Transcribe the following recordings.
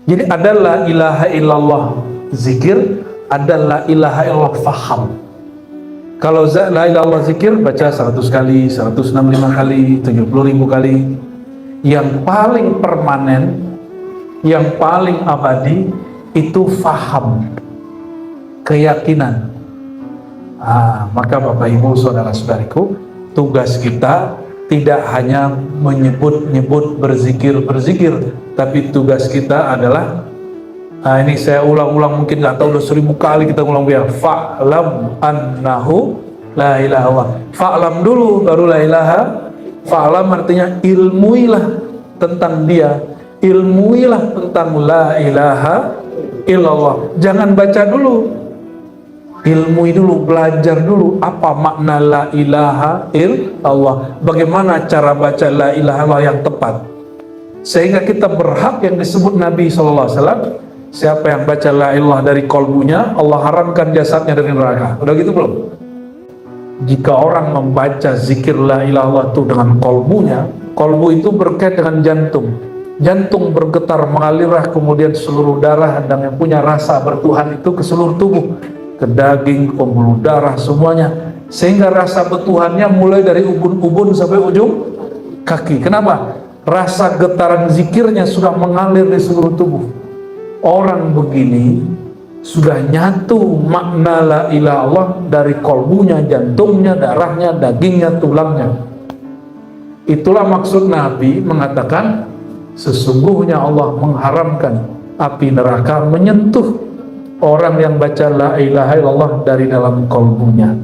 Jadi ada la ilaha illallah zikir, ada la ilaha illallah faham. Kalau la ilaha illallah zikir baca 100 kali, 165 kali, 70.000 kali. Yang paling permanen, yang paling abadi itu faham, keyakinan. Maka Bapak Ibu saudara-saudariku, tugas kita tidak hanya menyebut-nyebut berzikir, tapi tugas kita adalah ini saya ulang-ulang, mungkin nggak tahu udah 1000 kali kita ulang ya. Fa'lam annahu la ilaha illallah. Fa'lam dulu baru la ilaha. Fa'lam artinya ilmuilah tentang dia, ilmuilah tentang la ilaha illallah. Jangan baca dulu, ilmui dulu, belajar dulu apa makna la ilaha illallah, bagaimana cara baca la ilaha illallah yang tepat, sehingga kita berhak yang disebut Nabi SAW. Siapa yang baca la ilah dari kolbunya, Allah haramkan jasadnya dari neraka. Udah gitu belum? Jika orang membaca zikir la ilallah itu dengan kolbunya, kolbu itu berkait dengan jantung. Jantung bergetar, mengalirah kemudian seluruh darah dan yang punya rasa bertuhan itu ke seluruh tubuh, ke daging, pembuluh darah, semuanya. Sehingga rasa bertuhannya mulai dari ubun-ubun sampai ujung kaki. Kenapa? Rasa getaran zikirnya sudah mengalir di seluruh tubuh. Orang begini sudah nyatu makna la ilaha illallah dari kolbunya, jantungnya, darahnya, dagingnya, tulangnya. Itulah maksud Nabi mengatakan sesungguhnya Allah mengharamkan api neraka menyentuh orang yang baca la ilaha illallah dari dalam kolbunya.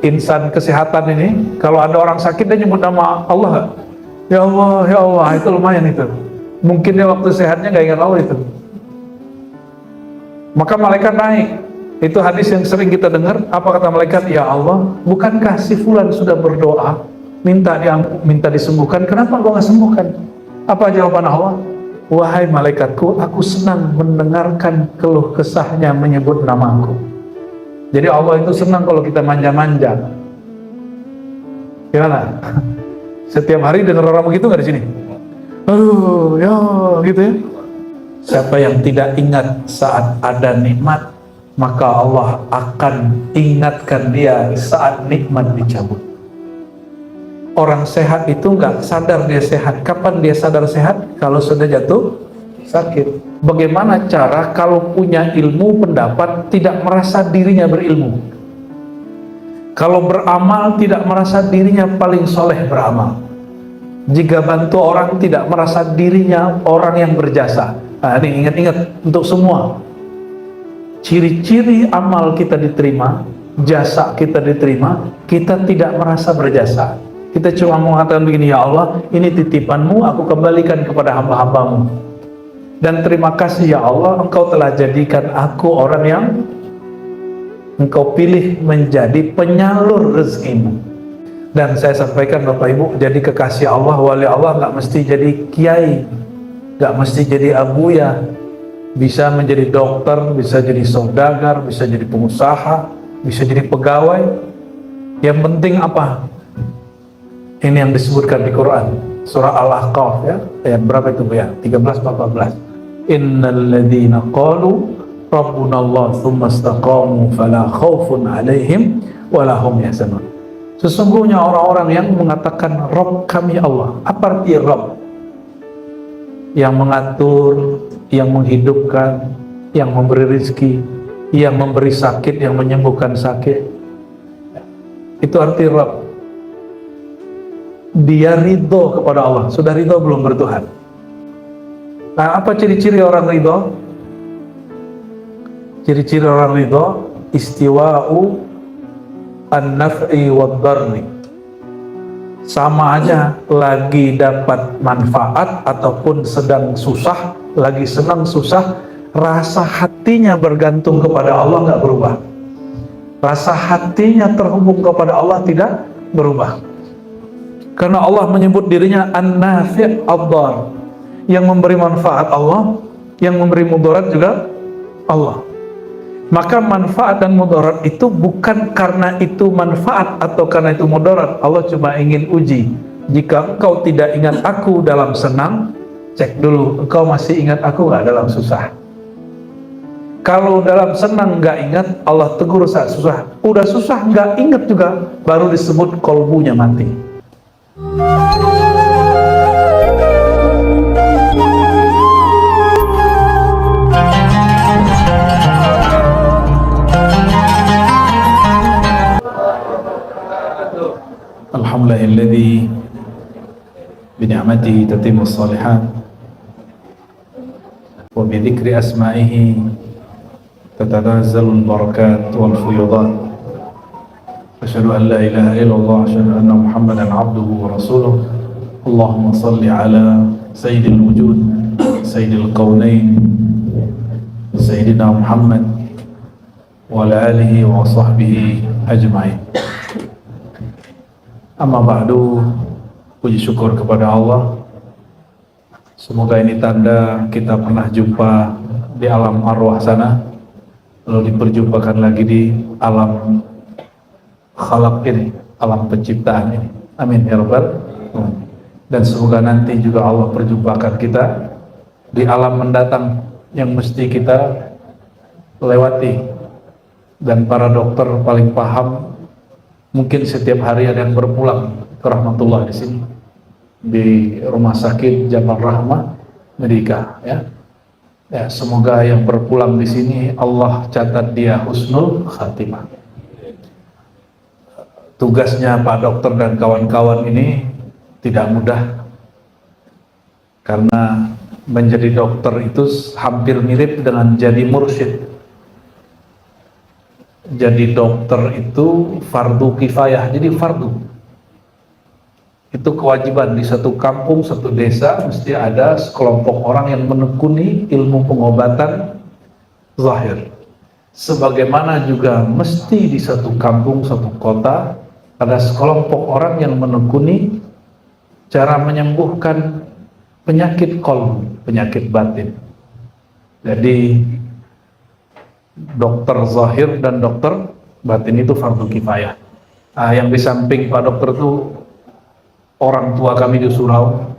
Insan kesehatan ini, kalau ada orang sakit dia nyebut nama Allah, ya Allah, ya Allah, itu lumayan itu. Mungkin dia waktu sehatnya gak ingat Allah itu. Maka malaikat naik. Itu hadis yang sering kita dengar. Apa kata malaikat? Ya Allah, bukankah si fulan sudah berdoa minta disembuhkan, kenapa kau gak sembuhkan? Apa jawaban Allah? Wahai malaikatku, aku senang mendengarkan keluh kesahnya menyebut namaku. Jadi Allah itu senang kalau kita manja-manja. Gimana? Setiap hari dengar orang begitu nggak di sini? Aduh, ya gitu ya. Siapa yang tidak ingat saat ada nikmat, maka Allah akan ingatkan dia saat nikmat dicabut. Orang sehat itu nggak sadar dia sehat. Kapan dia sadar sehat? Kalau sudah jatuh sakit. Bagaimana cara kalau punya ilmu pendapat tidak merasa dirinya berilmu? Kalau beramal tidak merasa dirinya paling soleh beramal. Jika bantu orang tidak merasa dirinya orang yang berjasa. Nah, ini ingat-ingat untuk semua. Ciri-ciri amal kita diterima, jasa kita diterima, kita tidak merasa berjasa. Kita cuma mengatakan begini, ya Allah, ini titipanmu, aku kembalikan kepada hamba-hambamu. Dan terima kasih ya Allah, engkau telah jadikan aku orang yang engkau pilih menjadi penyalur rezekimu. Dan saya sampaikan Bapak Ibu, jadi kekasih Allah, wali Allah nggak mesti jadi kiai, nggak mesti jadi abuya, bisa menjadi dokter, bisa jadi saudagar, bisa jadi pengusaha, bisa jadi pegawai. Yang penting apa? Ini yang disebutkan di Quran, surah Al-Ahqaf ya, ayat berapa itu ya? 13-14. Innal ladzina qalu rabbuna Allah tsumma istaqamu fala khaufun 'alaihim wala hum yahzanun. Sesungguhnya orang-orang yang mengatakan Rabb kami Allah. Apa arti Rabb? Yang mengatur, yang menghidupkan, yang memberi rezeki, yang memberi sakit, yang menyembuhkan sakit. Itu arti Rabb. Dia ridho kepada Allah. Sudah ridho belum bertuhan? Nah, apa ciri-ciri orang ridho? Ciri-ciri orang ridho, istiwa'u an-naf'i wad-darri. Sama aja, lagi dapat manfaat ataupun sedang susah, lagi senang susah, rasa hatinya bergantung kepada Allah nggak berubah. Rasa hatinya terhubung kepada Allah tidak berubah. Karena Allah menyebut dirinya an-nafi' ad-dar, yang memberi manfaat Allah, yang memberi mudarat juga Allah. Maka manfaat dan mudarat itu bukan karena itu manfaat atau karena itu mudarat. Allah cuma ingin uji. Jika engkau tidak ingat aku dalam senang, cek dulu, engkau masih ingat aku nggak dalam susah? Kalau dalam senang nggak ingat, Allah tegur saat susah. Udah susah nggak ingat juga, baru disebut kolbunya mati. Alhamdulillahilladzi bini'matihi tatimmus shalihat wa bidzikri asma'ihi tatanazzalu al-barakat wal fuyudat. Asyhadu an la ilaha illallah, asyhadu anna Muhammadan abduhu wa rasuluh. Allahumma salli ala sayyidil wujud, sayyidil qaunain, sayyidina Muhammad wa ala alihi wa sahbihi ajma'in. Amma ba'du, puji syukur kepada Allah. Semoga ini tanda kita pernah jumpa di alam arwah sana, lalu diperjumpakan lagi di alam khalaq ini, alam penciptaan ini. Amin ya rabbal alamin. Dan semoga nanti juga Allah perjumpakan kita di alam mendatang yang mesti kita lewati. Dan para dokter paling paham, mungkin setiap hari ada yang berpulang ke rahmatullah di sini, di rumah sakit Jamal Rahmah Medika, ya. Ya, semoga yang berpulang di sini Allah catat dia husnul khatimah. Tugasnya Pak Dokter dan kawan-kawan ini tidak mudah, karena menjadi dokter itu hampir mirip dengan jadi mursyid. Jadi dokter itu fardu kifayah, jadi fardu. Itu kewajiban di satu kampung, satu desa, mesti ada sekelompok orang yang menekuni ilmu pengobatan zahir. Sebagaimana juga mesti di satu kampung, satu kota, ada sekelompok orang yang menekuni cara menyembuhkan penyakit qalb, penyakit batin. Jadi dokter zahir dan dokter batin itu fardu kifayah. Yang di samping Pak Dokter itu orang tua kami di Surau,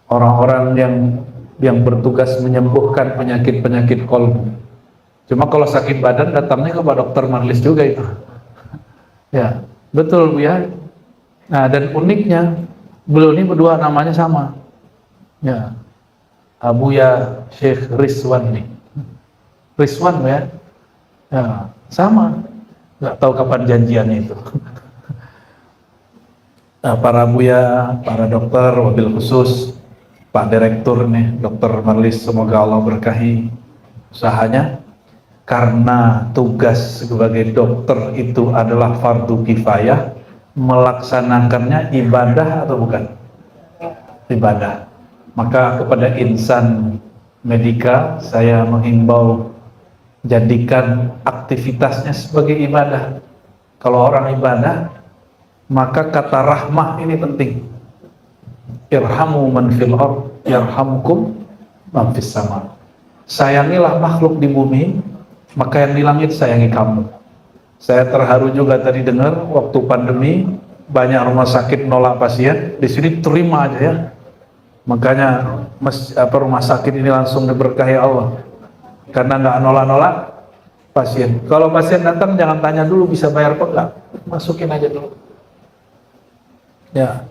orang-orang yang bertugas menyembuhkan penyakit-penyakit kolbu. Cuma kalau sakit badan datangnya ke Pak Dokter Marlis juga itu. Ya, betul Bu ya. Nah, dan uniknya beliau ini berdua namanya sama. Ya, Abuya Syekh Rizwan nih. Rizwan ya, ya sama, nggak tahu kapan janjiannya itu. Nah, para buya, para dokter, wabil khusus Pak Direktur nih, Dokter Marlis, semoga Allah berkahi usahanya, karena tugas sebagai dokter itu adalah fardu kifayah. Melaksanakannya ibadah atau bukan? Ibadah. Maka kepada insan medika saya menghimbau, jadikan aktivitasnya sebagai ibadah. Kalau orang ibadah, maka kata rahmah ini penting. Irhamu man fil ard yarhamkum man fis sama. Sayangilah makhluk di bumi, maka yang di langit sayangi kamu. Saya terharu juga tadi dengar waktu pandemi banyak rumah sakit nolak pasien, di sini terima aja ya. Makanya rumah sakit ini langsung diberkahi Allah, karena nggak nolak-nolak pasien. Kalau pasien datang jangan tanya dulu bisa bayar apa enggak, masukin aja dulu. Ya,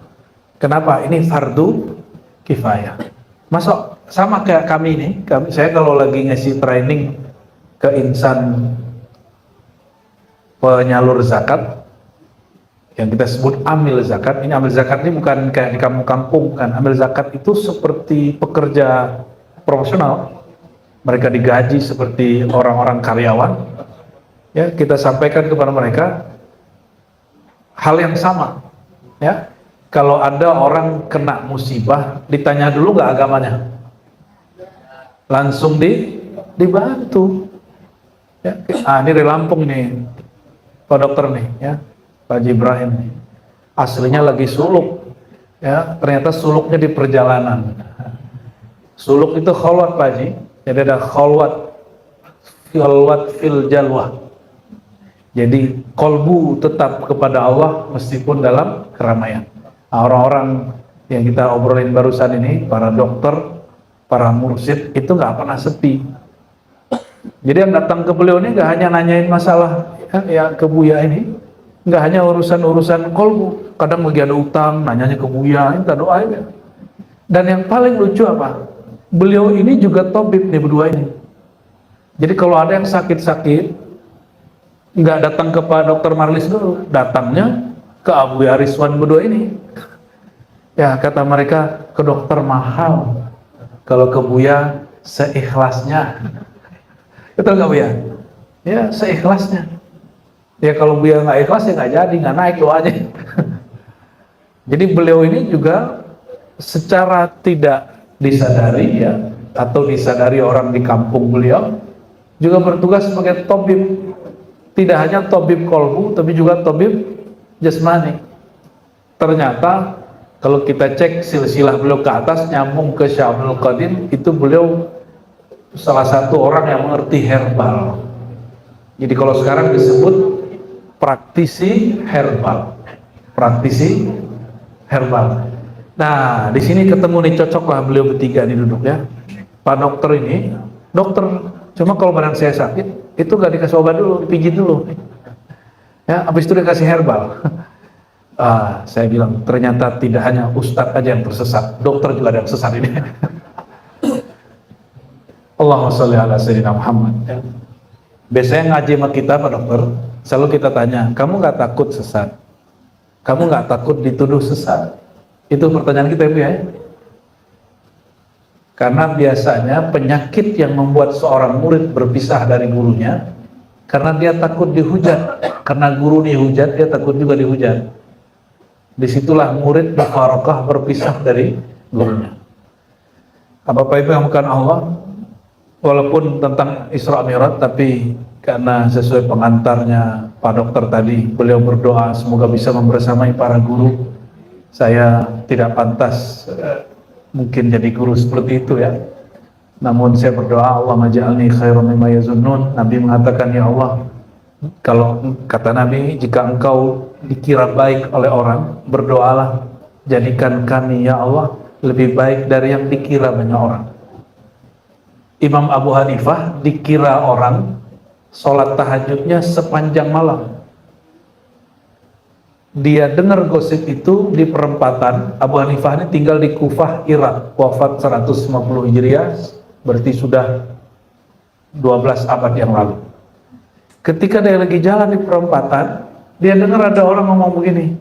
kenapa? Ini fardu kifayah. Masuk sama kayak kami ini. Saya kalau lagi ngasih training ke insan penyalur zakat, yang kita sebut amil zakat. Ini amil zakat ini bukan kayak di kampung-kampung, kan. Amil zakat itu seperti pekerja profesional. Mereka digaji seperti orang-orang karyawan. Ya, kita sampaikan kepada mereka hal yang sama. Ya, kalau ada orang kena musibah, ditanya dulu nggak agamanya, langsung dibantu. Ya, ini dari Lampung nih, Pak Dokter nih, ya, Pak Haji Ibrahim nih. Aslinya lagi suluk, ya, ternyata suluknya di perjalanan. Suluk itu khalwat Pak Haji. Jadi ada khalwat fil jalwah. Jadi kolbu tetap kepada Allah meskipun dalam keramaian. Orang-orang yang kita obrolin barusan ini, para dokter, para mursyid itu nggak pernah sepi. Jadi yang datang ke beliau ini nggak hanya nanyain masalah ya ke Buya ini, nggak hanya urusan-urusan kolbu. Kadang lagi ada utang, nanyanya ke Buya, minta doa aja. Dan yang paling lucu apa? Beliau ini juga tabib nih berdua ini. Jadi kalau ada yang sakit-sakit, nggak datang ke Pak Dokter Marlis dulu, datangnya ke Abu Yariswan berdua ini. Ya kata mereka, ke dokter mahal, kalau ke Buya seikhlasnya. Betul nggak Buya? Ya seikhlasnya. Ya kalau Buya nggak ikhlas ya nggak jadi, nggak naik doanya. Jadi beliau ini juga secara tidak disadari ya, atau disadari orang di kampung beliau, juga bertugas sebagai tabib. Tidak hanya tabib kolbu, tapi juga tabib jasmani. Ternyata kalau kita cek silsilah beliau ke atas, nyambung ke Syekh Abdul Qadir, itu beliau salah satu orang yang mengerti herbal. Jadi kalau sekarang disebut praktisi herbal. Praktisi herbal. Nah, di sini ketemu nih, cocok lah beliau bertiga nih duduk ya. Pak dokter ini, dokter, cuma kalau badan saya sakit, itu gak dikasih obat dulu, dipijit dulu. Ya, habis itu dikasih herbal. Saya bilang, ternyata tidak hanya ustadz aja yang tersesat, dokter juga ada yang sesat ini. Allahumma sholli ala sayyidina Muhammad. Ya. Biasanya ngaji sama kita Pak dokter, selalu kita tanya, kamu gak takut sesat? Kamu gak takut dituduh sesat? Itu pertanyaan kita ya. Karena biasanya penyakit yang membuat seorang murid berpisah dari gurunya karena dia takut dihujat. Karena guru dihujat, dia takut juga dihujat. Disitulah murid mufarakah berpisah dari gurunya. Bapak Ibu yang bukan Allah, walaupun tentang Isra Mi'raj, tapi karena sesuai pengantarnya Pak Dokter tadi, beliau berdoa semoga bisa membersamai para guru. Saya tidak pantas mungkin jadi guru seperti itu ya. Namun saya berdoa, Allah maj'alni khairan mimma yazunnun. Nabi mengatakan, ya Allah, kalau kata Nabi, jika engkau dikira baik oleh orang, berdoalah, jadikan kami ya Allah lebih baik dari yang dikira banyak orang. Imam Abu Hanifah dikira orang sholat tahajudnya sepanjang malam. Dia dengar gosip itu di perempatan. Abu Hanifah ini tinggal di Kufah, Irak, wafat 150 Hijriah, berarti sudah 12 abad yang lalu. Ketika dia lagi jalan di perempatan, dia dengar ada orang ngomong begini,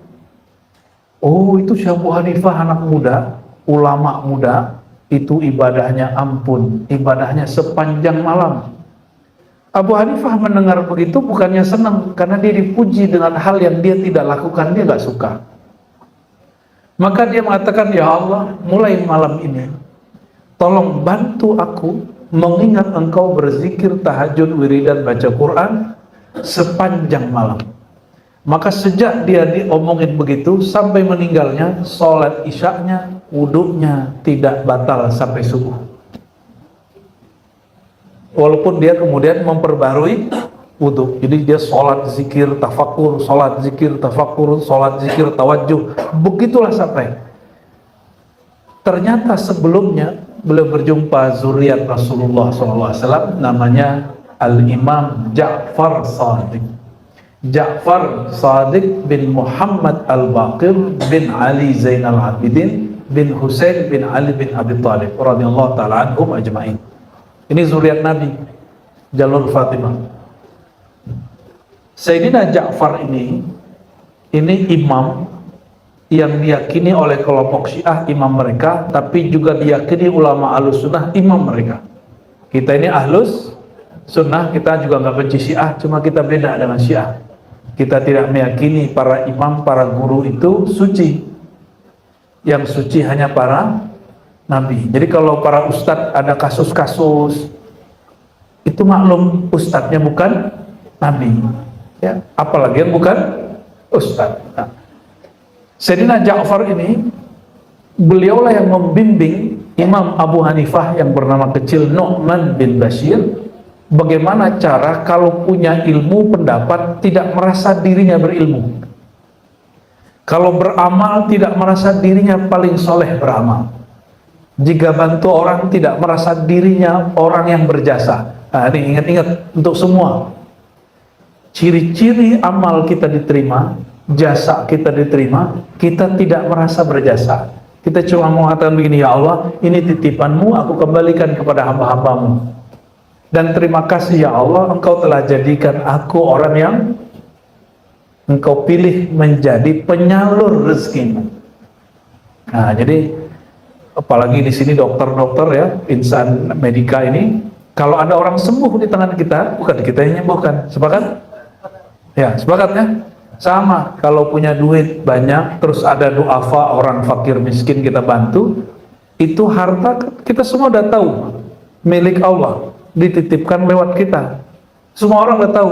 oh itu si Abu Hanifah anak muda, ulama muda, itu ibadahnya ampun, ibadahnya sepanjang malam. Abu Hanifah mendengar begitu bukannya senang, karena dia dipuji dengan hal yang dia tidak lakukan, dia gak suka. Maka dia mengatakan, ya Allah, mulai malam ini tolong bantu aku mengingat engkau berzikir, tahajud, wiridan, baca Quran sepanjang malam. Maka sejak dia diomongin begitu sampai meninggalnya, sholat isyaknya, wudhunya tidak batal sampai subuh. Walaupun dia kemudian memperbarui wudhu, jadi dia sholat zikir tafakur, sholat zikir tafakur, sholat zikir tawajuh, begitulah sampai. Ternyata sebelumnya beliau berjumpa zuriat Rasulullah SAW, namanya Al-Imam Ja'far Shadiq. Ja'far Shadiq bin Muhammad Al-Baqir bin Ali Zainal Abidin bin Husain bin Ali bin Abi Thalib radhiyallahu ta'ala anhum ajma'in. Ini zuriat Nabi, jalur Fatimah. Sayyidina Ja'far ini imam yang diyakini oleh kelompok Syiah imam mereka, tapi juga diyakini ulama Ahlus Sunnah imam mereka. Kita ini Ahlus Sunnah, kita juga nggak benci Syiah, cuma kita beda dengan Syiah. Kita tidak meyakini para imam, para guru itu suci. Yang suci hanya para Nabi. Jadi kalau para ustadz ada kasus-kasus, itu maklum ustadznya bukan Nabi. Ya, apalagi yang bukan ustadz. Nah, Sayyidina Ja'far ini, beliaulah yang membimbing Imam Abu Hanifah yang bernama kecil Nu'man bin Bashir, bagaimana cara kalau punya ilmu pendapat tidak merasa dirinya berilmu. Kalau beramal tidak merasa dirinya paling soleh beramal. Jika bantu orang tidak merasa dirinya orang yang berjasa. Nah, ini ingat-ingat untuk semua. Ciri-ciri amal kita diterima, jasa kita diterima, kita tidak merasa berjasa. Kita cuma mengatakan begini, ya Allah, ini titipanmu, aku kembalikan kepada hamba-hambamu. Dan terima kasih ya Allah, engkau telah jadikan aku orang yang engkau pilih menjadi penyalur rezekimu. Nah, jadi apalagi di sini dokter-dokter ya, insan medika ini, kalau ada orang sembuh di tangan kita, bukan kita yang menyembuhkan. Sepakat? Ya, sepakat ya? Sama, kalau punya duit banyak, terus ada duafa orang fakir miskin kita bantu, itu harta kita semua udah tahu, milik Allah, dititipkan lewat kita. Semua orang udah tahu.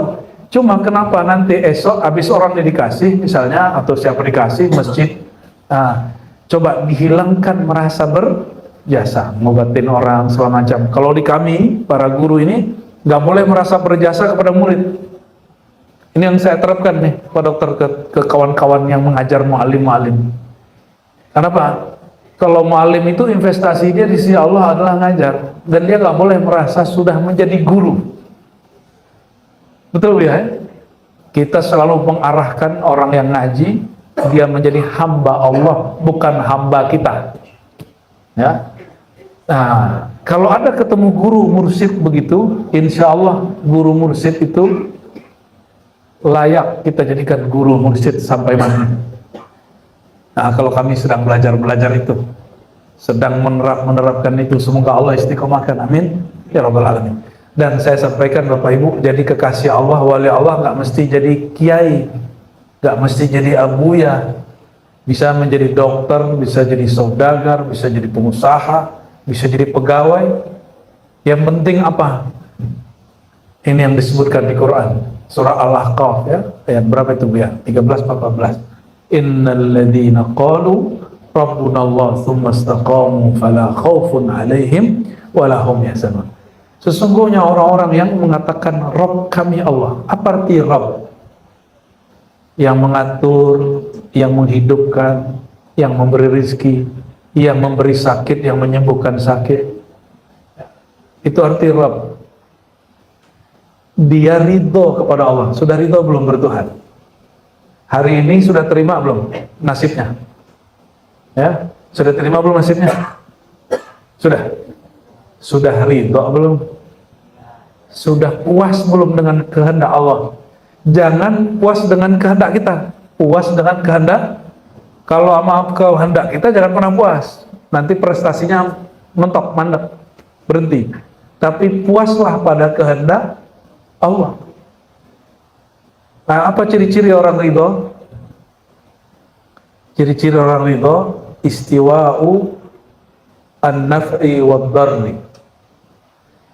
Cuma kenapa nanti esok habis orang dikasih misalnya, atau siapa dikasih masjid, nah, coba dihilangkan merasa berjasa, ngobatin orang segala macam. Kalau di kami para guru ini nggak boleh merasa berjasa kepada murid. Ini yang saya terapkan nih Pak Dokter ke kawan-kawan yang mengajar mu'alim-mu'alim. Kenapa? Kalau mu'alim itu investasi dia di sisi Allah adalah ngajar, dan dia nggak boleh merasa sudah menjadi guru. Betul ya? Kita selalu mengarahkan orang yang ngaji, dia menjadi hamba Allah, bukan hamba kita. Ya. Nah, kalau ada ketemu guru mursyid begitu, insya Allah guru mursyid itu layak kita jadikan guru mursyid sampai mati. Nah, kalau kami sedang belajar itu, sedang menerapkan itu, semoga Allah istiqomahkan, amin ya rabbal alamin. Dan saya sampaikan Bapak Ibu, jadi kekasih Allah, wali Allah nggak mesti jadi kiai, nggak mesti jadi abuya, bisa menjadi dokter, bisa jadi saudagar, bisa jadi pengusaha, bisa jadi pegawai. Yang penting apa? Ini yang disebutkan di Quran, surah Al-Ahqaf ya, ayat berapa itu Bu ya? 13-14. Innal ladzina qalu rabbuna Allah tsumma istaqamu fala khaufun 'alaihim wa la hum yahzanun. Sesungguhnya orang-orang yang mengatakan Rabb kami Allah. Apa arti Rabb? Yang mengatur, yang menghidupkan, yang memberi rizki, yang memberi sakit, yang menyembuhkan sakit. Itu arti Rabb. Dia ridho kepada Allah. Sudah ridho belum bertuhan? Hari ini sudah terima belum nasibnya? Ya, sudah terima belum nasibnya? Sudah. Sudah ridho belum? Sudah puas belum dengan kehendak Allah? Jangan puas dengan kehendak kita, puas dengan kehendak. Kalau maaf kehendak kita jangan pernah puas, nanti prestasinya mentok, mandek, berhenti. Tapi puaslah pada kehendak Allah. Nah, apa ciri-ciri orang ridho? Ciri-ciri orang ridho, istiwa'u an-naf'i wad-darri.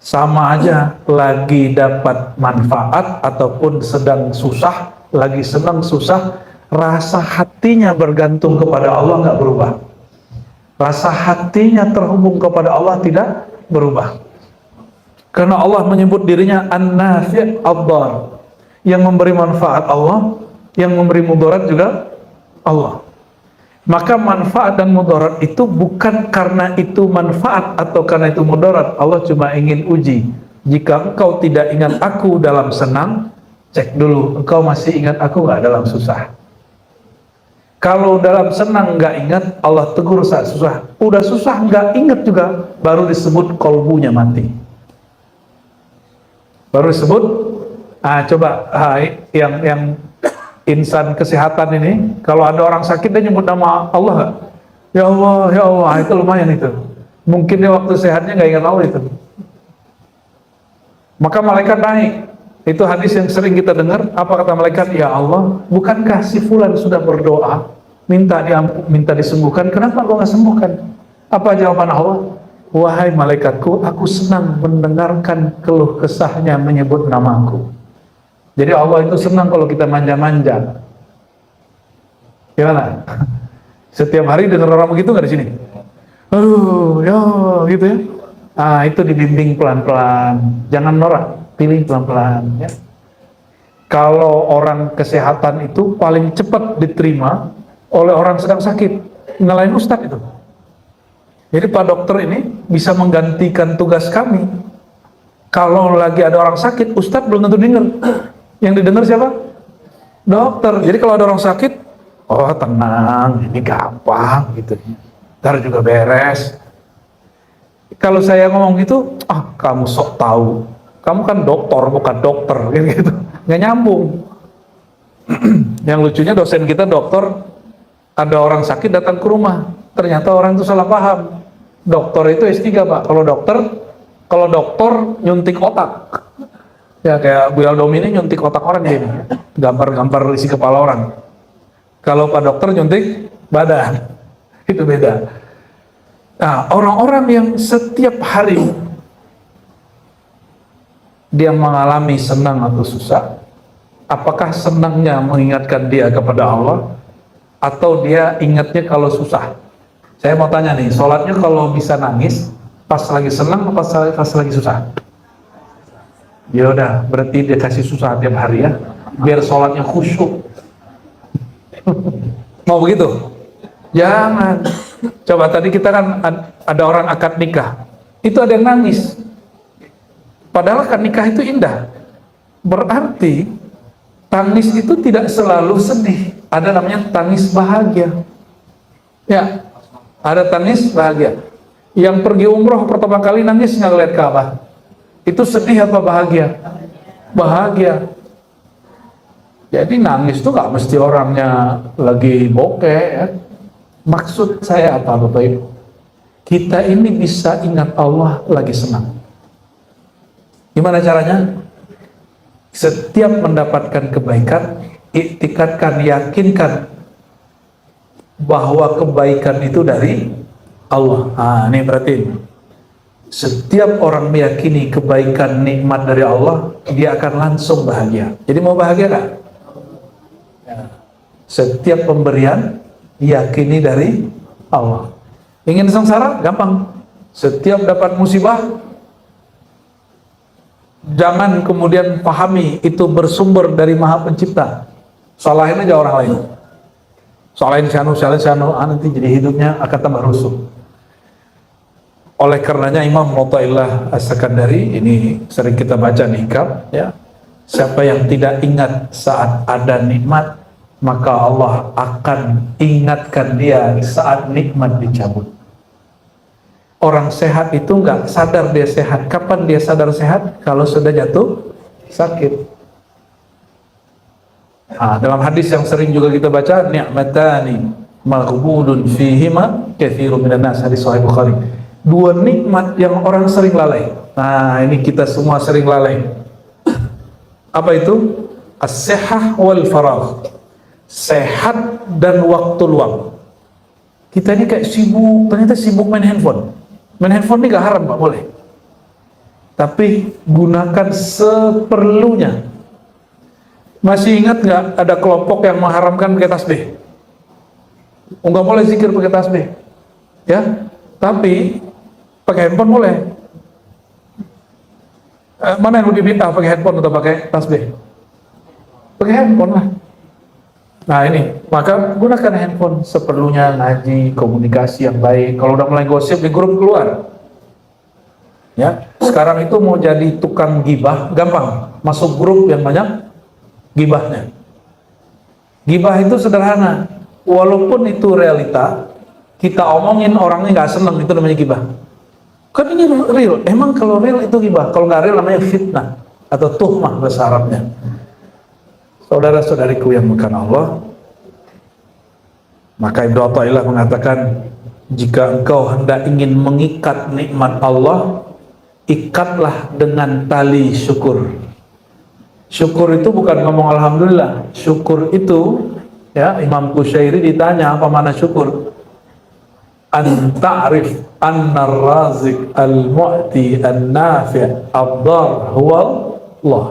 Sama aja, lagi dapat manfaat ataupun sedang susah, lagi senang susah, rasa hatinya bergantung kepada Allah nggak berubah. Rasa hatinya terhubung kepada Allah tidak berubah. Karena Allah menyebut dirinya an-nafi' ad-dar, yang memberi manfaat Allah, yang memberi mudarat juga Allah. Maka manfaat dan mudarat itu bukan karena itu manfaat atau karena itu mudarat. Allah cuma ingin uji. Jika engkau tidak ingat aku dalam senang, cek dulu, engkau masih ingat aku nggak dalam susah. Kalau dalam senang nggak ingat, Allah tegur saat susah. Udah susah nggak ingat juga, baru disebut kolbunya mati. Baru disebut, coba yang insan kesehatan ini, kalau ada orang sakit dia nyebut nama Allah nggak? Ya Allah, itu lumayan itu. Mungkin dia waktu sehatnya nggak ingat Allah itu. Maka malaikat naik. Itu hadis yang sering kita dengar. Apa kata malaikat? Ya Allah, bukankah si fulan sudah berdoa minta disembuhkan? Kenapa kau nggak sembuhkan? Apa jawaban Allah? Wahai malaikatku, aku senang mendengarkan keluh kesahnya menyebut namaku. Jadi Allah itu senang kalau kita manja-manja. Gimana? Setiap hari dengar orang begitu nggak di sini? Aduh, ya gitu ya. Itu dibimbing pelan-pelan. Jangan norak, pilih pelan-pelan. Ya. Kalau orang kesehatan itu paling cepat diterima oleh orang sedang sakit, nyalain ustadz itu. Jadi Pak Dokter ini bisa menggantikan tugas kami. Kalau lagi ada orang sakit, ustadz belum tentu dengar. Yang didengar siapa? Dokter. Jadi kalau ada orang sakit, oh tenang, ini gampang gitu. Ntar juga beres. Kalau saya ngomong gitu, kamu sok tahu. Kamu kan dokter, bukan dokter, gitu. Nggak nyambung. Yang lucunya dosen kita dokter, ada orang sakit datang ke rumah. Ternyata orang itu salah paham. Dokter itu S3 Pak. Kalau dokter nyuntik otak. Ya kayak Bu Aldomi ini nyuntik otak orang gini. Gambar-gambar isi kepala orang. Kalau Pak Dokter nyuntik badan. Itu beda. Nah, orang-orang yang setiap hari dia mengalami senang atau susah, apakah senangnya mengingatkan dia kepada Allah, atau dia ingatnya kalau susah? Saya mau tanya nih, sholatnya kalau bisa nangis, pas lagi senang atau pas lagi susah? Ya udah, berarti dia kasih susah tiap hari ya, biar sholatnya khusyuk. Mau begitu? Jangan. Coba tadi kita kan ada orang akad nikah, itu ada yang nangis. Padahal akad nikah itu indah. Berarti tangis itu tidak selalu sedih. Ada namanya tangis bahagia. Ya, ada tangis bahagia. Yang pergi umroh pertama kali nangis nggak ngeliat Ka'bah. Itu sedih apa bahagia? Bahagia. Jadi nangis itu nggak mesti orangnya lagi bokeh ya. Maksud saya apa Bapak Ibu? Kita ini bisa ingat Allah lagi senang. Gimana caranya? Setiap mendapatkan kebaikan, iktikadkan, yakinkan bahwa kebaikan itu dari Allah. Ini berarti setiap orang meyakini kebaikan nikmat dari Allah, dia akan langsung bahagia. Jadi mau bahagia gak? Setiap pemberian yakini dari Allah. Ingin sengsara? Gampang. Setiap dapat musibah, jangan kemudian pahami itu bersumber dari Maha Pencipta. Salahin aja orang lain. Salahin sianu, nanti jadi hidupnya akan tambah rusuh. Oleh karenanya Imam Mu'taillah As-Sakandari, ini sering kita baca di hikam, ya. Siapa yang tidak ingat saat ada nikmat, maka Allah akan ingatkan dia saat nikmat dicabut. Orang sehat itu nggak sadar dia sehat. Kapan dia sadar sehat? Kalau sudah jatuh sakit. Dalam hadis yang sering juga kita baca, ni'matani maghbudun fihima katsirun minan nas, hadis sahih Bukhari. Dua nikmat yang orang sering lalai. Ini kita semua sering lalai. Apa itu? As-sihah wal faragh. Sehat dan waktu luang. Kita ini kayak sibuk, ternyata sibuk main handphone. Main handphone ini gak haram Pak, boleh. Tapi gunakan seperlunya. Masih ingat gak ada kelompok yang mengharamkan pakai tasbih? Enggak boleh zikir pakai tasbih, ya. Tapi pakai handphone boleh. Mana yang lebih bid'ah, pakai handphone atau pakai tasbih? Pakai handphone lah. Nah ini, maka gunakan handphone seperlunya, ngaji, komunikasi yang baik. Kalau udah mulai gosip di grup, keluar. Ya, sekarang itu mau jadi tukang gibah gampang, masuk grup yang banyak gibahnya. Gibah itu sederhana, walaupun itu realita, kita omongin orangnya nggak seneng, itu namanya gibah. Kan ini real. Emang kalau real itu gibah, kalau nggak real namanya fitnah atau tuhmah bahasa Arabnya. Saudara-saudariku yang bukan Allah, maka Ibnu Athaillah mengatakan, jika engkau hendak ingin mengikat nikmat Allah, ikatlah dengan tali syukur. Syukur itu bukan ngomong alhamdulillah. Syukur itu, ya, Imam Qushairi ditanya apa makna syukur. An ta'rif anna ar-raziq al-mu'ti an-nafi' ad-dar huwa Allah.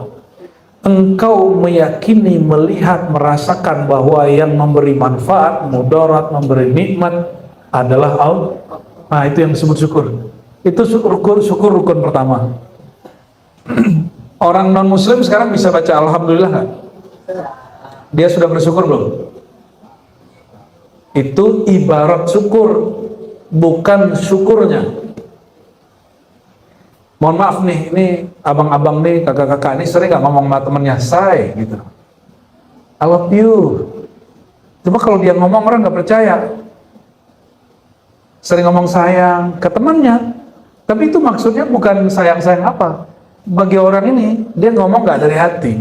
Engkau meyakini, melihat, merasakan bahwa yang memberi manfaat, mudarat, memberi nikmat adalah Allah. Nah, itu yang disebut syukur. Itu syukur rukun pertama. Orang non muslim sekarang bisa baca alhamdulillah nggak? Dia sudah bersyukur belum? itu ibarat syukur, bukan syukurnya. Mohon maaf nih, ini abang-abang nih, kakak-kakak ini sering gak ngomong sama temennya, say gitu, I love you. Cuma kalau dia ngomong orang gak percaya. Sering ngomong sayang ke temannya, tapi itu maksudnya bukan sayang-sayang apa. Bagi orang ini, dia ngomong gak dari hati.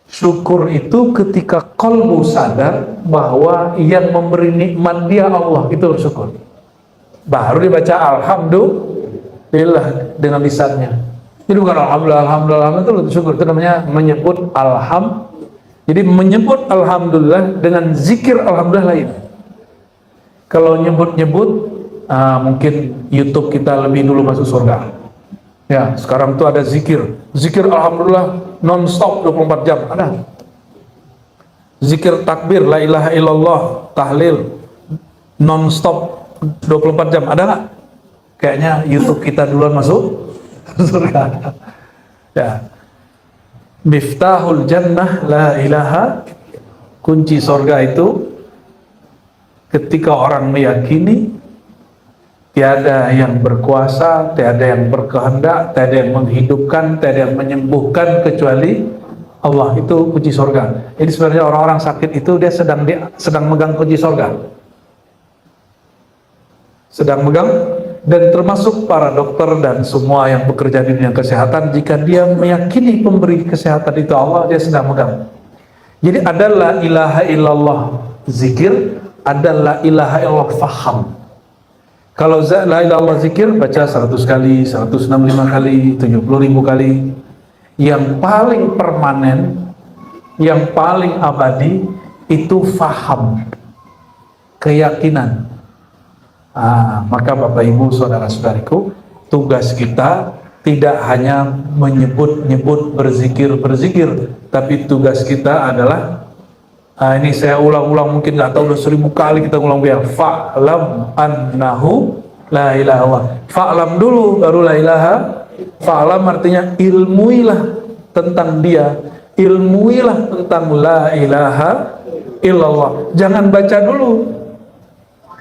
Syukur itu ketika qalbu sadar bahwa yang memberi nikmat dia Allah, itu bersyukur. Baru dibaca alhamdulillah dengan lisannya. Jadi bukan alhamdulillah, alhamdulillah itu syukur, itu namanya menyebut alham. Jadi menyebut alhamdulillah dengan zikir alhamdulillah lain. Kalau nyebut-nyebut, mungkin YouTube kita lebih dulu masuk surga. Ya, sekarang tuh ada zikir alhamdulillah non-stop 24 jam ada. Zikir takbir la ilaha illallah, tahlil non-stop 24 jam ada nggak? Kayaknya YouTube kita duluan masuk surga. Ya. Miftahul jannah la ilaha, kunci surga itu ketika orang meyakini tiada yang berkuasa, tiada yang berkehendak, tiada yang menghidupkan, tiada yang menyembuhkan kecuali Allah, itu kunci surga. Jadi sebenarnya orang-orang sakit itu dia sedang megang kunci surga. Sedang megang, dan termasuk para dokter dan semua yang bekerja di dunia kesehatan, jika dia meyakini pemberi kesehatan itu Allah, dia sedang megang. Jadi ada la ilaha illallah zikir, ada la ilaha illallah faham. Kalau la ilaha illallah zikir baca 100 kali, 165 kali, 70.000 kali. Yang paling permanen, yang paling abadi itu faham, keyakinan. Maka Bapak Ibu saudara-saudariku, tugas kita tidak hanya menyebut-nyebut, berzikir, tapi tugas kita adalah ini saya ulang-ulang, mungkin nggak tahu udah 1000 kali kita ulang biar fa'lam annahu la ilaha illallah. Fa'lam dulu baru la ilaha. Fa'lam artinya ilmuilah tentang dia, ilmuilah tentang la ilaha illallah. Jangan baca dulu,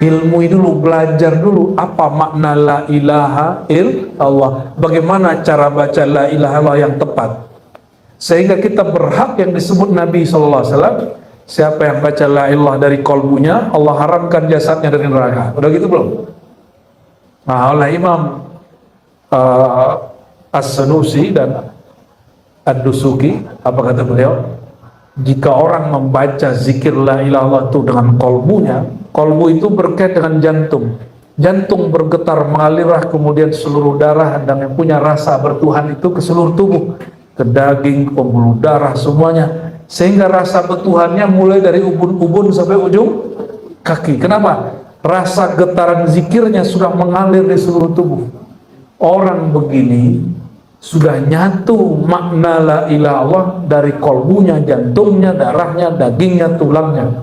ilmui dulu, belajar dulu apa makna la ilaha illallah, bagaimana cara baca la ilaha illallah yang tepat, sehingga kita berhak yang disebut Nabi SAW. Siapa yang baca la ilah dari kolbunya, Allah haramkan jasadnya dari neraka. Udah gitu belum? Nah, oleh Imam As-Sanusi dan Ad-Dusuki, apa kata beliau? Jika orang membaca zikir la ilallah itu dengan kolbunya, kolbu itu berkait dengan jantung. Jantung bergetar, mengalirlah kemudian seluruh darah dan yang punya rasa bertuhan itu ke seluruh tubuh, ke daging, ke pembuluh darah, semuanya. Sehingga rasa bertuhannya mulai dari ubun-ubun sampai ujung kaki. Kenapa? Rasa getaran zikirnya sudah mengalir di seluruh tubuh. Orang begini sudah nyatu makna la ilaha illallah dari kolbunya, jantungnya, darahnya, dagingnya, tulangnya.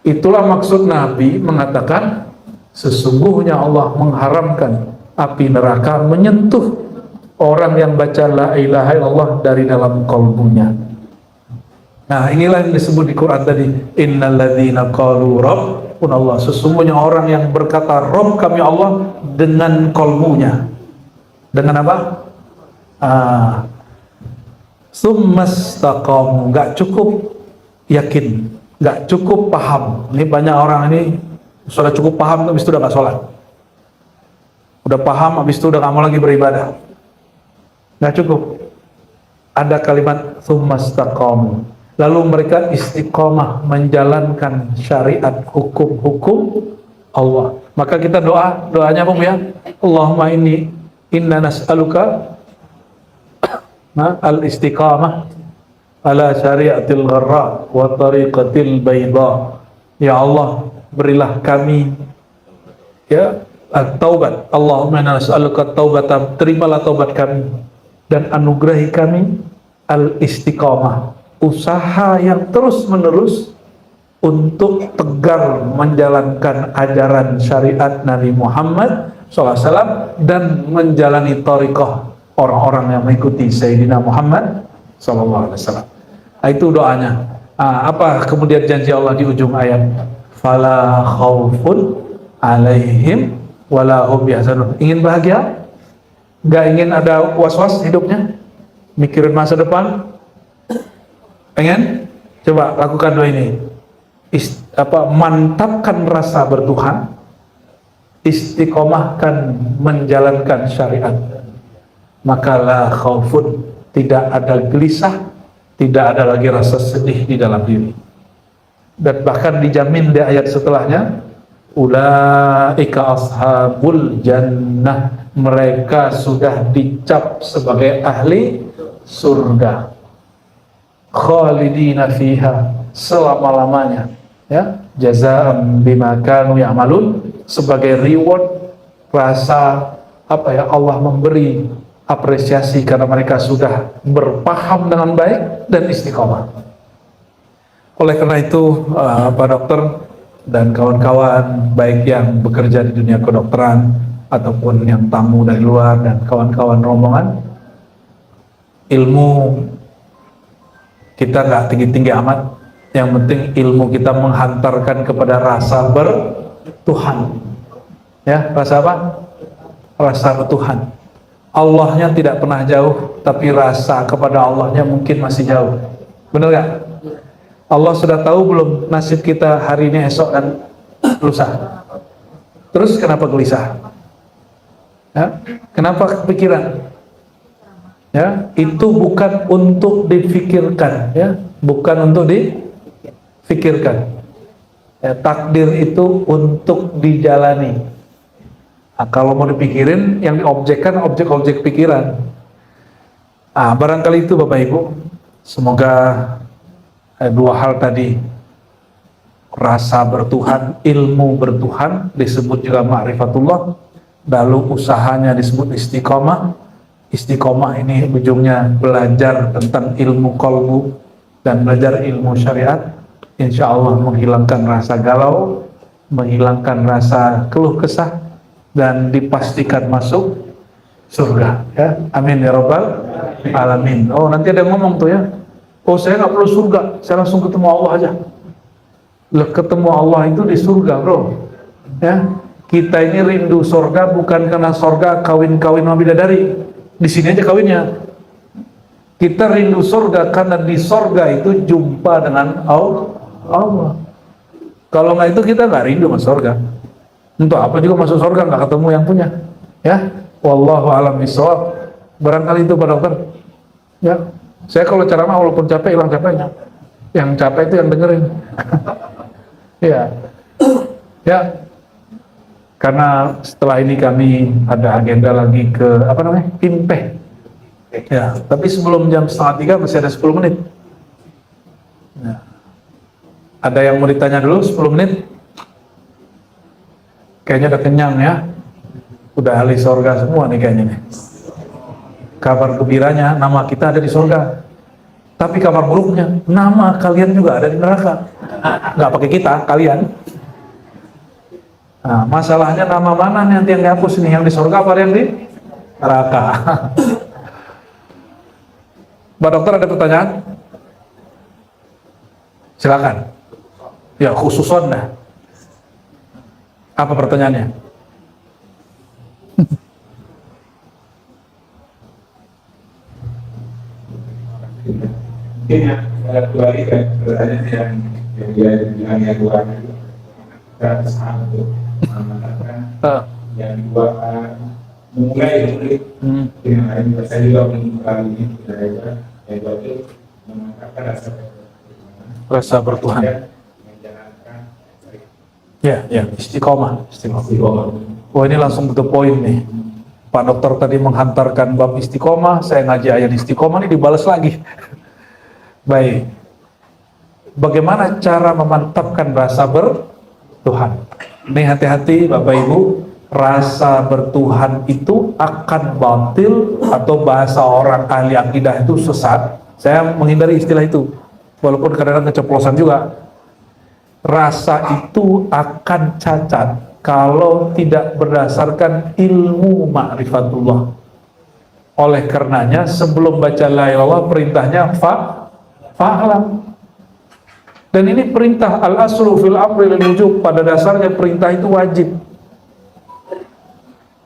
Itulah maksud Nabi mengatakan sesungguhnya Allah mengharamkan api neraka menyentuh orang yang baca la ilaha illallah dari dalam kolbunya. Nah, inilah yang disebut di Quran tadi, innalladzina qalu rabbunallah, sesungguhnya orang yang berkata Rabb kami Allah dengan kolbunya. Dengan apa? Summastaqamu, gak cukup yakin, gak cukup paham. Ini banyak orang ini sudah cukup paham, habis itu udah gak sholat, udah paham, habis itu udah gak mau lagi beribadah. Gak cukup. Ada kalimat summastaqamu, lalu mereka istiqomah menjalankan syariat, hukum-hukum Allah. Maka kita doanya apa ya? Allahumma inna nas'aluka al-istiqamah ala syariatil gharra wa tariqatil bayda. Ya Allah, berilah kami ya at-taubat. Allahumma inna nas'aluka at-taubata, terimalah taubat kami dan anugerahi kami al-istiqamah, usaha yang terus-menerus untuk tegar menjalankan ajaran syariat Nabi Muhammad SAW dan menjalani thariqah orang-orang yang mengikuti Sayyidina Muhammad SAW. Itu doanya. Apa kemudian janji Allah di ujung ayat? Fala khaufun alaihim wala hum yahzanun. Ingin bahagia? Nggak ingin ada was-was hidupnya? Mikirin masa depan? Pengen? Coba lakukan doa ini. Mantapkan rasa bertuhan, istiqomahkan menjalankan syariat, maka la khaufun, tidak ada gelisah, tidak ada lagi rasa sedih di dalam diri. Dan bahkan dijamin di ayat setelahnya, ulaika ashabul jannah, mereka sudah dicap sebagai ahli surga, khalidina fiha, selama-lamanya, ya, jazaa'an bima kanu ya'malun, sebagai reward, rasa Allah memberi apresiasi karena mereka sudah berpaham dengan baik dan istiqomah. Oleh karena itu, Pak Dokter dan kawan-kawan baik yang bekerja di dunia kedokteran ataupun yang tamu dari luar dan kawan-kawan rombongan, ilmu kita nggak tinggi-tinggi amat. Yang penting ilmu kita menghantarkan kepada rasa bertuhan. Ya, rasa apa? Rasa bertuhan. Allahnya tidak pernah jauh, tapi rasa kepada Allahnya mungkin masih jauh. Benar gak? Allah sudah tahu belum nasib kita hari ini, esok, dan lusa? Terus kenapa gelisah? Ya? Kenapa kepikiran? Ya, itu bukan untuk dipikirkan, ya, bukan untuk dipikirkan. Ya, takdir itu untuk dijalani. Kalau mau dipikirin, yang diobjekkan objek-objek pikiran. Barangkali itu Bapak Ibu. Semoga dua hal tadi, rasa bertuhan, ilmu bertuhan, disebut juga ma'rifatullah, lalu usahanya disebut istiqomah. Istiqomah ini ujungnya belajar tentang ilmu qalbu dan belajar ilmu syariat. Insya Allah menghilangkan rasa galau, menghilangkan rasa keluh kesah, dan dipastikan masuk surga. Ya, amin ya rabbal alamin. Oh, nanti ada yang ngomong tuh ya, oh saya nggak perlu surga, saya langsung ketemu Allah aja. Loh, ketemu Allah itu di surga, bro. Ya, kita ini rindu surga bukan karena surga kawin-kawin sama bidadari. Di sini aja kawinnya. Kita rindu surga karena di surga itu jumpa dengan Allah. Kalau nggak itu kita nggak rindu sama surga. Untuk apa juga masuk surga nggak ketemu yang punya? Ya, wallahu a'lam bishawab. Barangkali itu Pak Dokter. Ya, saya kalau ceramah walaupun capek hilang capeknya. Yang capek itu yang dengerin. Ya, ya. Karena setelah ini kami ada agenda lagi ke Impeh. Ya, tapi sebelum jam 2:30 masih ada 10 menit. Ya. Ada yang mau ditanya dulu 10 menit? Kayaknya udah kenyang ya. Udah ahli surga semua nih kayaknya nih. Kabar gembiranya, nama kita ada di surga. Tapi kabar buruknya, nama kalian juga ada di neraka. Nggak pakai kita, kalian. Nah, masalahnya nama mana nanti yang dihapus nih, yang di surga apa yang di neraka? Pak Dokter ada pertanyaan? Silakan. Ya, khususon dah. Apa pertanyaannya? Mungkin yang kembali ke pertanyaan yang dia bilang yang dua kita bersama untuk mengatakan yang dua memulai dengan lain saya juga mengalami ini tidak yang dua itu mengatakan rasa bertuhan. Menjalankan Ya, istiqomah. Oh, ini langsung ke poin nih. Pak Dokter tadi menghantarkan bab istiqomah, saya ngaji ayat istiqomah, ini dibalas lagi. Baik. Bagaimana cara memantapkan rasa bertuhan? Ini hati-hati Bapak Ibu, rasa bertuhan itu akan batil atau bahasa orang ahli akidah itu sesat. Saya menghindari istilah itu, walaupun kadang-kadang keceplosan juga. Rasa itu akan cacat kalau tidak berdasarkan ilmu ma'rifatullah. Oleh karenanya sebelum baca la ilaha illallah perintahnya fa'lam. Dan ini perintah, al-aslu fil amri lil wujub, pada dasarnya perintah itu wajib.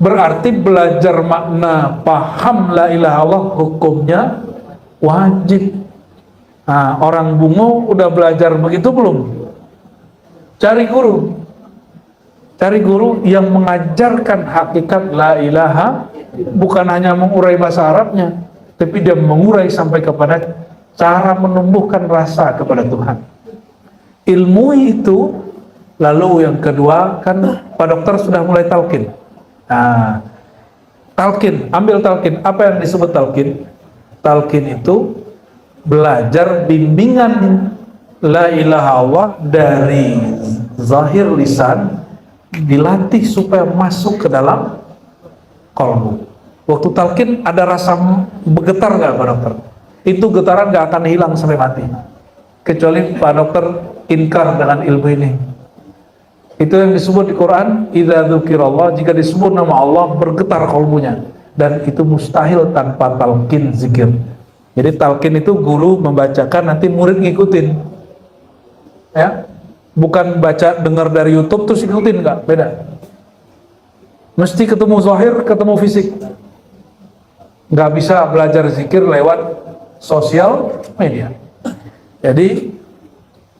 Berarti belajar makna, paham la ilaha illallah, hukumnya wajib. Nah, orang bungo udah belajar begitu belum? Cari guru. Cari guru yang mengajarkan hakikat la ilaha, bukan hanya mengurai bahasa Arabnya, tapi dia mengurai sampai kepada cara menumbuhkan rasa kepada Tuhan. Ilmu itu. Lalu yang kedua, kan Pak Dokter sudah mulai talqin. Nah, talqin, ambil talqin. Apa yang disebut talqin? Talqin itu belajar bimbingan la ilaha illallah dari zahir lisan, dilatih supaya masuk ke dalam qalbu. Waktu talqin ada rasa bergetar nggak Pak Dokter? Itu getaran nggak akan hilang sampai mati, kecuali Pak Dokter inkar dengan ilmu ini. Itu yang disebut di Quran, idza dzukirallah, jika disebut nama Allah bergetar qalbunya, dan itu mustahil tanpa talqin zikir. Jadi talqin itu guru membacakan, nanti murid ngikutin, ya, bukan baca dengar dari YouTube terus ikutin, enggak, beda. Mesti ketemu zahir, ketemu fisik. Nggak bisa belajar zikir lewat sosial media. Jadi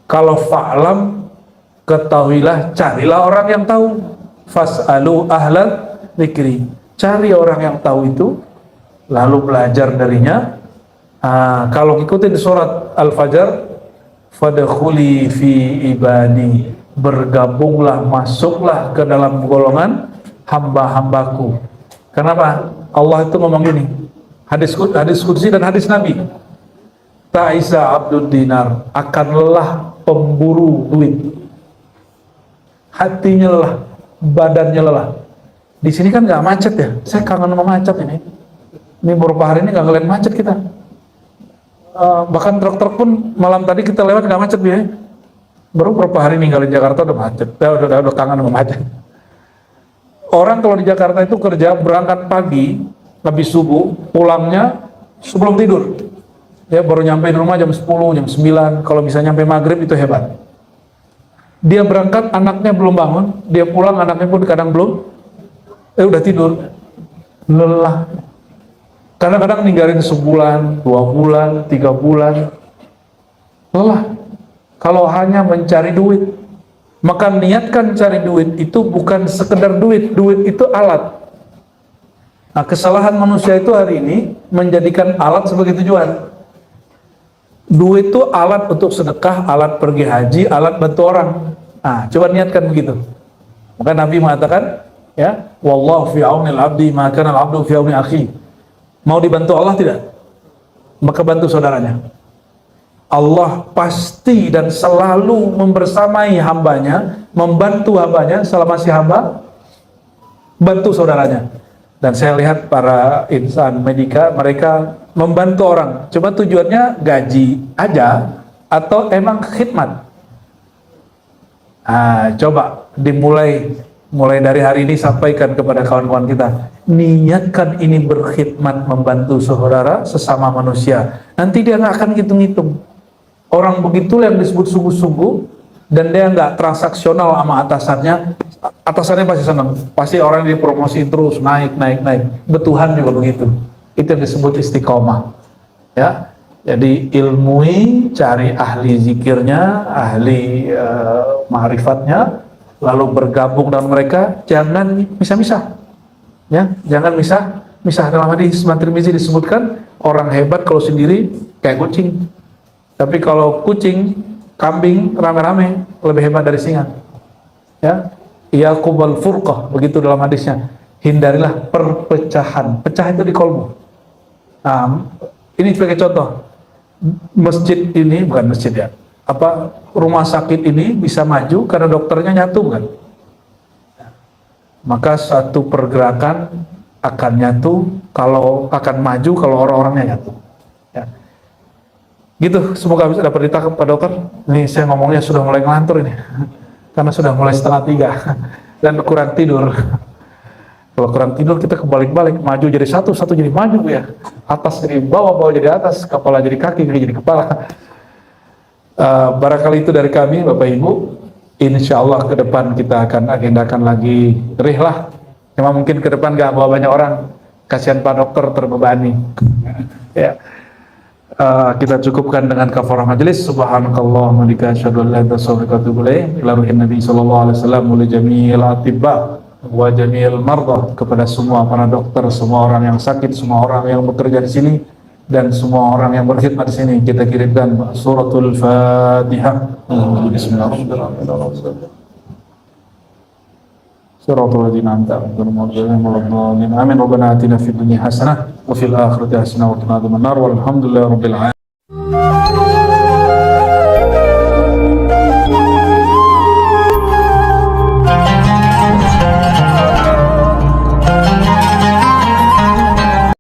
kalau fa'lam, ketahuilah, carilah orang yang tahu. Fas'alu ahlal dzikri, cari orang yang tahu itu, lalu belajar darinya. Kalau ngikutin surat Al-Fajr, fadkhuli fi ibadi, bergabunglah, masuklah ke dalam golongan hamba-hambaku. Kenapa? Allah itu ngomong gini, hadis qudsi dan hadis Nabi, ta'isa abdud dinar, akan lelah pemburu duit, hatinya lelah, badannya lelah. Di sini kan nggak macet ya, saya kangen sama macet ini. Ini beberapa hari ini nggak ngeliat macet kita. Bahkan truk-truk pun malam tadi kita lewat nggak macet ya. Baru beberapa hari ninggalin Jakarta udah macet, udah kangen sama macet. Orang kalau di Jakarta itu kerja, berangkat pagi, habis subuh, pulangnya sebelum tidur. Ya, baru nyampe di rumah jam 10, jam 9, kalau bisa nyampe maghrib itu hebat. Dia berangkat, anaknya belum bangun, dia pulang, anaknya pun kadang belum, udah tidur. Lelah. Kadang-kadang ninggalin sebulan, 2 bulan, 3 bulan. Lelah. Kalau hanya mencari duit. Maka niatkan cari duit itu bukan sekedar duit, duit itu alat. Nah, kesalahan manusia itu hari ini menjadikan alat sebagai tujuan. Duit itu alat untuk sedekah, alat pergi haji, alat bantu orang. Nah, coba niatkan begitu. Maka Nabi mengatakan, ya, wallahu fi aunil abdi ma kana al-abdu fi auni akhi. Mau dibantu Allah tidak? Maka bantu saudaranya. Allah pasti dan selalu membersamai hambanya, membantu hambanya selama si hamba bantu saudaranya. Dan saya lihat para insan medika, mereka membantu orang. Coba tujuannya gaji aja atau emang khidmat? Coba mulai dari hari ini sampaikan kepada kawan-kawan kita, niatkan ini berkhidmat, membantu saudara sesama manusia. Nanti dia nggak akan hitung-hitung. Orang begitu yang disebut sungguh-sungguh, dan dia nggak transaksional sama atasannya. Atasannya pasti senang, pasti orang dipromosi terus, naik. Betuhan juga begitu. Itu yang disebut istiqomah. Ya, jadi ilmui, cari ahli zikirnya, ahli ma'rifatnya, lalu bergabung dengan mereka. Jangan misah-misah. Ya, jangan misah. Dalam hadis Tirmizi disebutkan, orang hebat kalau sendiri kayak kucing. Tapi kalau kucing, kambing rame-rame lebih hebat dari singa. Ya, yaqubal furqah, begitu dalam hadisnya. Hindarilah perpecahan. Pecah itu di kolbu. Nah, ini sebagai contoh. Masjid ini, bukan masjid ya, rumah sakit ini bisa maju karena dokternya nyatu, kan? Maka satu pergerakan akan nyatu kalau akan maju kalau orang-orangnya nyatu. Ya. Gitu, semoga bisa dapat ditangkap Pak Dokter. Ini saya ngomongnya sudah mulai ngelantur ini, karena sudah mulai 2:30 dan kurang tidur. Kalau kurang tidur kita kebalik-balik, maju jadi satu jadi maju ya, atas jadi bawah jadi atas, kepala jadi kaki jadi kepala. Barangkali itu dari kami Bapak Ibu. Insya Allah ke depan kita akan agendakan lagi rihlah. Cuma mungkin ke depan gak bawa banyak orang, kasihan Pak Dokter terbebani. Ya. Kita cukupkan dengan kafarah majelis. Subhanakallahumma bika asyhadu an la ilaha illa anta astaghfiruka wa atubu ilaik. Ila ruhin Nabi sallallahu alaihi wasallam wa li jami'il atibba wa jami'il mardah, kepada semua para dokter, semua orang yang sakit, semua orang yang bekerja di sini dan semua orang yang berkhidmat di sini, kita kirimkan suratul Fatihah. Bismillahirrahmanirrahim. Suratul ladzina an'amta 'alaihim ghairil maghdubi 'alaihim. Amin. Rabbana atina fid dunya hasanah wa fil akhirati hasanah wa qina adzabannar. Walhamdulillahirabbil alamin.